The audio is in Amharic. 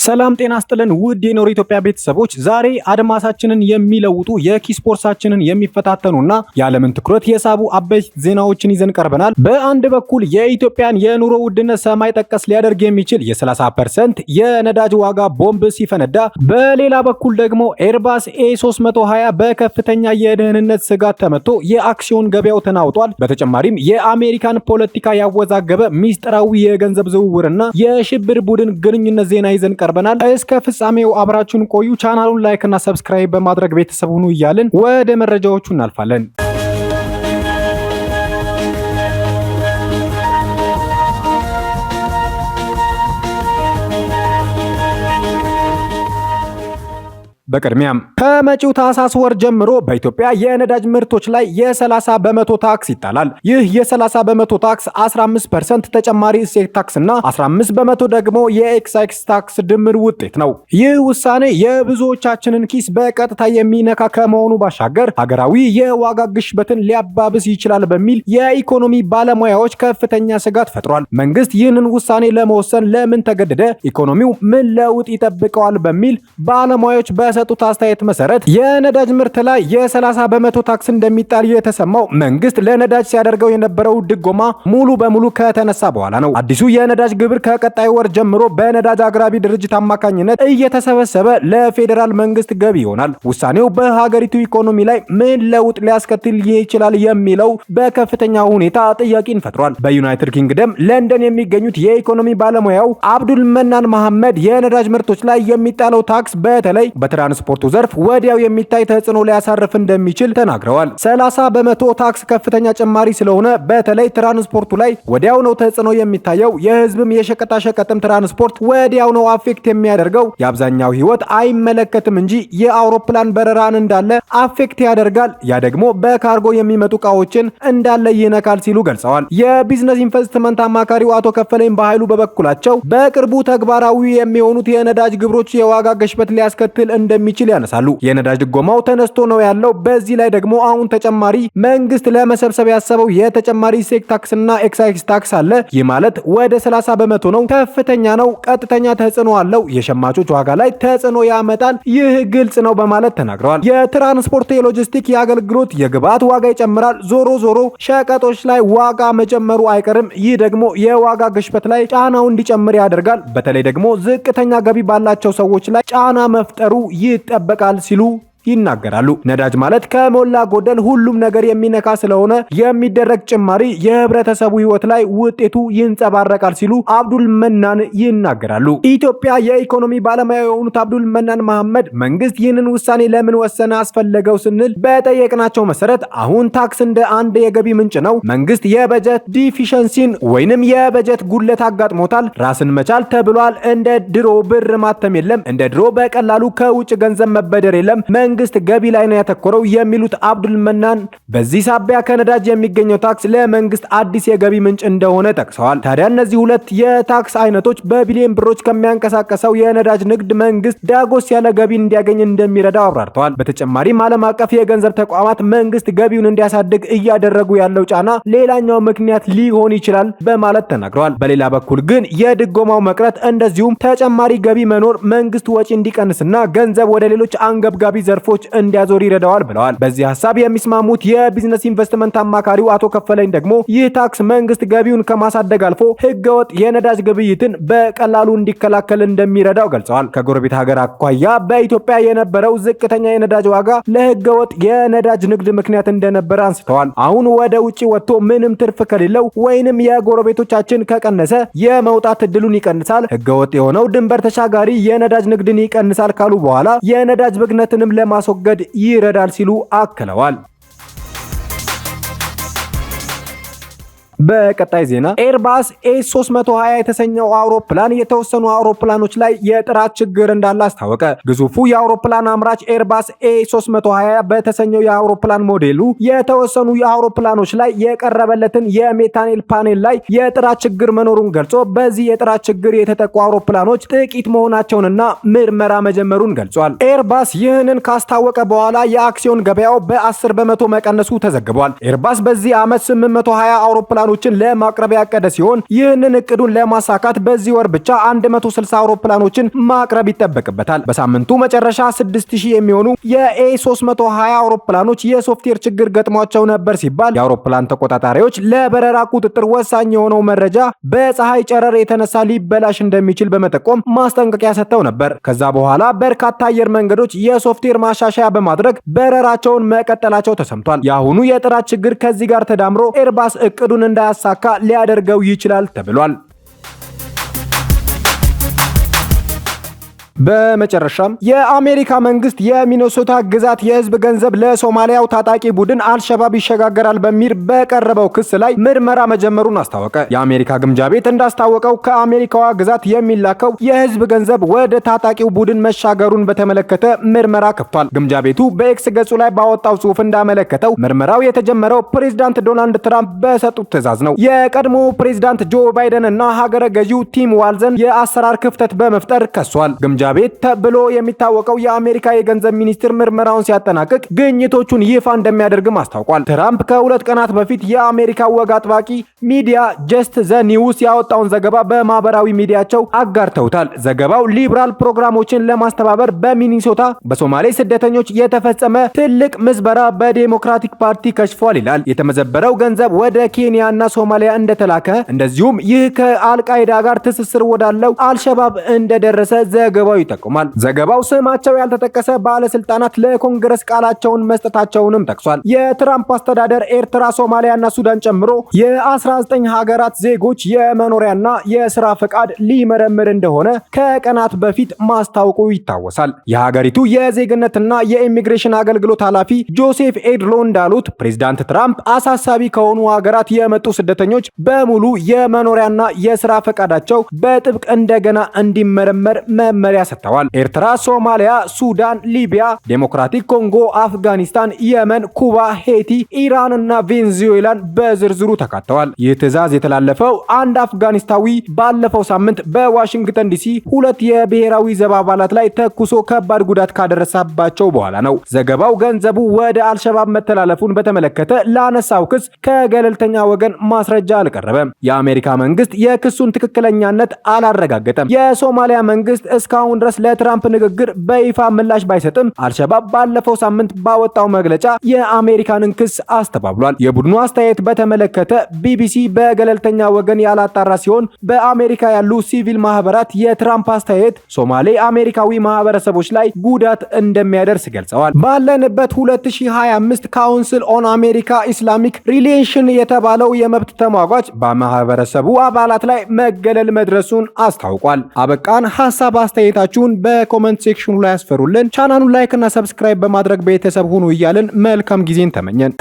ሰላም ጤና ይስጥልን ውድ የኖር ኢትዮጵያ ቤተሰቦች፣ ዛሬ አድማሳችንን የሚለውጡ የኪስፖርሳችንን የሚፈታተኑና የዓለምን ትኩረት የሳቡ አበይት ዜናዎችን ይዘን ቀርበናል። በአንድ በኩል የኢትዮጵያን የኑሮ ውድነት ሰማይ ጠቀስ ሊያደርግ የሚችል የ30% የነዳጅ ዋጋ ቦምብ ሲፈነዳ፣ በሌላ በኩል ደግሞ ኤርባስ ኤ320 በከፍተኛ የደህንነት ስጋት ተመቶ የአክሲዮን ገበያው ተናውጧል። በተጨማሪም የአሜሪካን ፖለቲካ ያወዛገበ ሚስጥራዊ የገንዘብ ዝውውርና የሽብር ቡድን ግንኙነት ዜና ይዘን ቀርበናል። እስከ ፍጻሜው አብራችሁን ቆዩ። ቻናሉን ላይክ እና ሰብስክራይብ በማድረግ ቤተሰብ ሁኑ እያልን ወደ መረጃዎቹ እናልፋለን። በቅድሚያም ከመጪው ታህሳስ ወር ጀምሮ በኢትዮጵያ የነዳጅ ምርቶች ላይ የ30 በመቶ ታክስ ይጣላል። ይህ የ30 በመቶ ታክስ 15% ተጨማሪ እሴት ታክስ እና 15 በመቶ ደግሞ የኤክሳይዝ ታክስ ድምር ውጤት ነው። ይህ ውሳኔ የብዙዎቻችንን ኪስ በቀጥታ የሚነካ ከመሆኑ ባሻገር ሀገራዊ የዋጋ ግሽበትን ሊያባብስ ይችላል በሚል የኢኮኖሚ ባለሙያዎች ከፍተኛ ስጋት ፈጥሯል። መንግስት ይህንን ውሳኔ ለመወሰን ለምን ተገደደ? ኢኮኖሚው ምን ለውጥ ይጠብቀዋል? በሚል ባለሙያዎች በሰጡት አስተያየት መሰረት የነዳጅ ምርት ላይ የ30 በመቶ ታክስ እንደሚጣል የተሰማው መንግስት ለነዳጅ ሲያደርገው የነበረው ድጎማ ሙሉ በሙሉ ከተነሳ በኋላ ነው። አዲሱ የነዳጅ ግብር ከቀጣይ ወር ጀምሮ በነዳጅ አቅራቢ ድርጅት አማካኝነት እየተሰበሰበ ለፌዴራል መንግስት ገቢ ይሆናል። ውሳኔው በሀገሪቱ ኢኮኖሚ ላይ ምን ለውጥ ሊያስከትል ይችላል የሚለው በከፍተኛ ሁኔታ ጥያቄን ፈጥሯል። በዩናይትድ ኪንግደም ለንደን የሚገኙት የኢኮኖሚ ባለሙያው አብዱል መናን መሐመድ የነዳጅ ምርቶች ላይ የሚጣለው ታክስ በተለይ በትራንስፖርቱ ዘርፍ ወዲያው የሚታይ ተጽዕኖ ሊያሳርፍ እንደሚችል ተናግረዋል። 30 በመቶ ታክስ ከፍተኛ ጭማሪ ስለሆነ በተለይ ትራንስፖርቱ ላይ ወዲያው ነው ተጽዕኖ የሚታየው። የህዝብም የሸቀጣሸቀጥም ትራንስፖርት ወዲያው ነው አፌክት የሚያደርገው። የአብዛኛው ህይወት አይመለከትም እንጂ የአውሮፕላን በረራን እንዳለ አፌክት ያደርጋል። ያ ደግሞ በካርጎ የሚመጡ እቃዎችን እንዳለ ይነካል ሲሉ ገልጸዋል። የቢዝነስ ኢንቨስትመንት አማካሪው አቶ ከፈለኝ በኃይሉ በበኩላቸው በቅርቡ ተግባራዊ የሚሆኑት የነዳጅ ግብሮች የዋጋ ግሽበት ሊያስከትል እንደሚችል ያነሳሉ። የነዳጅ ድጎማው ተነስቶ ነው ያለው። በዚህ ላይ ደግሞ አሁን ተጨማሪ መንግስት ለመሰብሰብ ያሰበው የተጨማሪ እሴት ታክስና ኤክሳይዝ ታክስ አለ። ይህ ማለት ወደ 30 በመቶ ነው። ከፍተኛ ነው። ቀጥተኛ ተጽዕኖ አለው። የሸማቾች ዋጋ ላይ ተጽዕኖ ያመጣል። ይህ ግልጽ ነው በማለት ተናግረዋል። የትራንስፖርት የሎጂስቲክ የአገልግሎት የግብአት ዋጋ ይጨምራል። ዞሮ ዞሮ ሸቀጦች ላይ ዋጋ መጨመሩ አይቀርም። ይህ ደግሞ የዋጋ ግሽበት ላይ ጫናው እንዲጨምር ያደርጋል። በተለይ ደግሞ ዝቅተኛ ገቢ ባላቸው ሰዎች ላይ ጫና መፍጠሩ ይጠበቃል ሲሉ ይናገራሉ። ነዳጅ ማለት ከሞላ ጎደል ሁሉም ነገር የሚነካ ስለሆነ የሚደረግ ጭማሪ የህብረተሰቡ ህይወት ላይ ውጤቱ ይንጸባረቃል ሲሉ አብዱል መናን ይናገራሉ። ኢትዮጵያ የኢኮኖሚ ባለሙያ የሆኑት አብዱል መናን መሐመድ መንግስት ይህንን ውሳኔ ለምን ወሰነ አስፈለገው ስንል በጠየቅናቸው መሰረት አሁን ታክስ እንደ አንድ የገቢ ምንጭ ነው። መንግስት የበጀት ዲፊሸንሲን ወይንም የበጀት ጉድለት አጋጥሞታል። ራስን መቻል ተብሏል። እንደ ድሮ ብር ማተም የለም። እንደ ድሮ በቀላሉ ከውጭ ገንዘብ መበደር የለም። መንግስት ገቢ ላይ ነው ያተኮረው የሚሉት አብዱል መናን በዚህ ሳቢያ ከነዳጅ የሚገኘው ታክስ ለመንግስት አዲስ የገቢ ምንጭ እንደሆነ ጠቅሰዋል። ታዲያ እነዚህ ሁለት የታክስ አይነቶች በቢሊዮን ብሮች ከሚያንቀሳቀሰው የነዳጅ ንግድ መንግስት ዳጎስ ያለ ገቢ እንዲያገኝ እንደሚረዳው አብራርተዋል። በተጨማሪም ዓለም አቀፍ የገንዘብ ተቋማት መንግስት ገቢውን እንዲያሳድግ እያደረጉ ያለው ጫና ሌላኛው ምክንያት ሊሆን ይችላል በማለት ተናግረዋል። በሌላ በኩል ግን የድጎማው መቅረት እንደዚሁም ተጨማሪ ገቢ መኖር መንግስት ወጪ እንዲቀንስና ገንዘብ ወደ ሌሎች አንገብጋቢ ዘርፎች እንዲያዞር ይረዳዋል ብለዋል። በዚህ ሐሳብ የሚስማሙት የቢዝነስ ኢንቨስትመንት አማካሪው አቶ ከፈለኝ ደግሞ ይህ ታክስ መንግስት ገቢውን ከማሳደግ አልፎ ህገወጥ የነዳጅ ግብይትን በቀላሉ እንዲከላከል እንደሚረዳው ገልጸዋል። ከጎረቤት ሀገር አኳያ በኢትዮጵያ የነበረው ዝቅተኛ የነዳጅ ዋጋ ለህገወጥ የነዳጅ ንግድ ምክንያት እንደነበረ አንስተዋል። አሁን ወደ ውጪ ወጥቶ ምንም ትርፍ ከሌለው ወይንም የጎረቤቶቻችን ከቀነሰ የመውጣት እድሉን ይቀንሳል። ህገወጥ የሆነው ድንበር ተሻጋሪ የነዳጅ ንግድን ይቀንሳል ካሉ በኋላ የነዳጅ ብክነትንም ለማስወገድ ይረዳል ሲሉ አክለዋል። በቀጣይ ዜና ኤርባስ ኤ320 የተሰኘው አውሮፕላን የተወሰኑ አውሮፕላኖች ላይ የጥራት ችግር እንዳለ አስታወቀ። ግዙፉ የአውሮፕላን አምራች ኤርባስ ኤ320 በተሰኘው የአውሮፕላን ሞዴሉ የተወሰኑ የአውሮፕላኖች ላይ የቀረበለትን የሜታኔል ፓኔል ላይ የጥራት ችግር መኖሩን ገልጾ በዚህ የጥራት ችግር የተጠቁ አውሮፕላኖች ጥቂት መሆናቸውንና ምርመራ መጀመሩን ገልጿል። ኤርባስ ይህንን ካስታወቀ በኋላ የአክሲዮን ገበያው በ10 በመቶ መቀነሱ ተዘግቧል። ኤርባስ በዚህ ዓመት 820 አውሮፕላኖች አውሮፕላኖችን ለማቅረብ ያቀደ ሲሆን ይህንን እቅዱን ለማሳካት በዚህ ወር ብቻ 160 አውሮፕላኖችን ማቅረብ ይጠበቅበታል። በሳምንቱ መጨረሻ 6000 የሚሆኑ የኤ320 አውሮፕላኖች የሶፍትዌር ችግር ገጥሟቸው ነበር ሲባል የአውሮፕላን ተቆጣጣሪዎች ለበረራ ቁጥጥር ወሳኝ የሆነው መረጃ በፀሐይ ጨረር የተነሳ ሊበላሽ እንደሚችል በመጠቆም ማስጠንቀቂያ ሰጥተው ነበር። ከዛ በኋላ በርካታ አየር መንገዶች የሶፍትዌር ማሻሻያ በማድረግ በረራቸውን መቀጠላቸው ተሰምቷል። የአሁኑ የጥራት ችግር ከዚህ ጋር ተዳምሮ ኤርባስ እቅዱን እንዳያሳካ ሊያደርገው ይችላል ተብሏል። በመጨረሻም የአሜሪካ መንግስት የሚኒሶታ ግዛት የህዝብ ገንዘብ ለሶማሊያው ታጣቂ ቡድን አልሸባብ ይሸጋገራል በሚል በቀረበው ክስ ላይ ምርመራ መጀመሩን አስታወቀ። የአሜሪካ ግምጃ ቤት እንዳስታወቀው ከአሜሪካዋ ግዛት የሚላከው የህዝብ ገንዘብ ወደ ታጣቂው ቡድን መሻገሩን በተመለከተ ምርመራ ከፍቷል። ግምጃ ቤቱ በኤክስ ገጹ ላይ ባወጣው ጽሑፍ እንዳመለከተው ምርመራው የተጀመረው ፕሬዝዳንት ዶናልድ ትራምፕ በሰጡት ትዕዛዝ ነው። የቀድሞ ፕሬዝዳንት ጆ ባይደን እና ሀገረ ገዢው ቲም ዋልዘን የአሰራር ክፍተት በመፍጠር ከሷል። ግምጃ ቤት ተብሎ የሚታወቀው የአሜሪካ የገንዘብ ሚኒስቴር ምርመራውን ሲያጠናቅቅ ግኝቶቹን ይፋ እንደሚያደርግም አስታውቋል። ትራምፕ ከሁለት ቀናት በፊት የአሜሪካ ወግ አጥባቂ ሚዲያ ጀስት ዘ ኒውስ ያወጣውን ዘገባ በማህበራዊ ሚዲያቸው አጋርተውታል። ዘገባው ሊብራል ፕሮግራሞችን ለማስተባበር በሚኒሶታ በሶማሌ ስደተኞች የተፈጸመ ትልቅ ምዝበራ በዴሞክራቲክ ፓርቲ ከሽፏል ይላል። የተመዘበረው ገንዘብ ወደ ኬንያና ሶማሊያ እንደተላከ እንደዚሁም ይህ ከአልቃይዳ ጋር ትስስር ወዳለው አልሸባብ እንደደረሰ ዘገባው ይጠቁማል። ዘገባው ስማቸው ያልተጠቀሰ ባለስልጣናት ለኮንግረስ ቃላቸውን መስጠታቸውንም ጠቅሷል። የትራምፕ አስተዳደር ኤርትራ፣ ሶማሊያና ሱዳን ጨምሮ የ19 ሀገራት ዜጎች የመኖሪያና የስራ ፈቃድ ሊመረምር እንደሆነ ከቀናት በፊት ማስታወቁ ይታወሳል። የሀገሪቱ የዜግነትና የኢሚግሬሽን አገልግሎት ኃላፊ ጆሴፍ ኤድሎ እንዳሉት ፕሬዝዳንት ትራምፕ አሳሳቢ ከሆኑ ሀገራት የመጡ ስደተኞች በሙሉ የመኖሪያና የስራ ፈቃዳቸው በጥብቅ እንደገና እንዲመረመር መመሪያ ሰጥተዋል። ኤርትራ፣ ሶማሊያ፣ ሱዳን፣ ሊቢያ፣ ዴሞክራቲክ ኮንጎ፣ አፍጋኒስታን፣ የመን፣ ኩባ፣ ሄቲ፣ ኢራን እና ቬንዙዌላን በዝርዝሩ ተካተዋል። ይህ ትዕዛዝ የተላለፈው አንድ አፍጋኒስታዊ ባለፈው ሳምንት በዋሽንግተን ዲሲ ሁለት የብሔራዊ ዘብ አባላት ላይ ተኩሶ ከባድ ጉዳት ካደረሰባቸው በኋላ ነው። ዘገባው ገንዘቡ ወደ አልሸባብ መተላለፉን በተመለከተ ላነሳው ክስ ከገለልተኛ ወገን ማስረጃ አልቀረበም። የአሜሪካ መንግስት የክሱን ትክክለኛነት አላረጋገጠም። የሶማሊያ መንግስት እስካሁን ድረስ ለትራምፕ ንግግር በይፋ ምላሽ ባይሰጥም አልሸባብ ባለፈው ሳምንት ባወጣው መግለጫ የአሜሪካንን ክስ አስተባብሏል። የቡድኑ አስተያየት በተመለከተ ቢቢሲ በገለልተኛ ወገን ያላጣራ ሲሆን በአሜሪካ ያሉ ሲቪል ማህበራት የትራምፕ አስተያየት ሶማሌ አሜሪካዊ ማህበረሰቦች ላይ ጉዳት እንደሚያደርስ ገልጸዋል። ባለንበት 2025 ካውንስል ኦን አሜሪካ ኢስላሚክ ሪሌሽን የተባለው የመብት ተሟጋች በማህበረሰቡ አባላት ላይ መገለል መድረሱን አስታውቋል። አበቃን። ሐሳብ አስተያየታችሁን በኮሜንት ሴክሽኑ ላይ ያስፈሩልን። ቻናሉን ላይክ እና ሰብስክራይብ በማድረግ ቤተሰብ ሁኑ እያልን መልካም ጊዜን ተመኘን።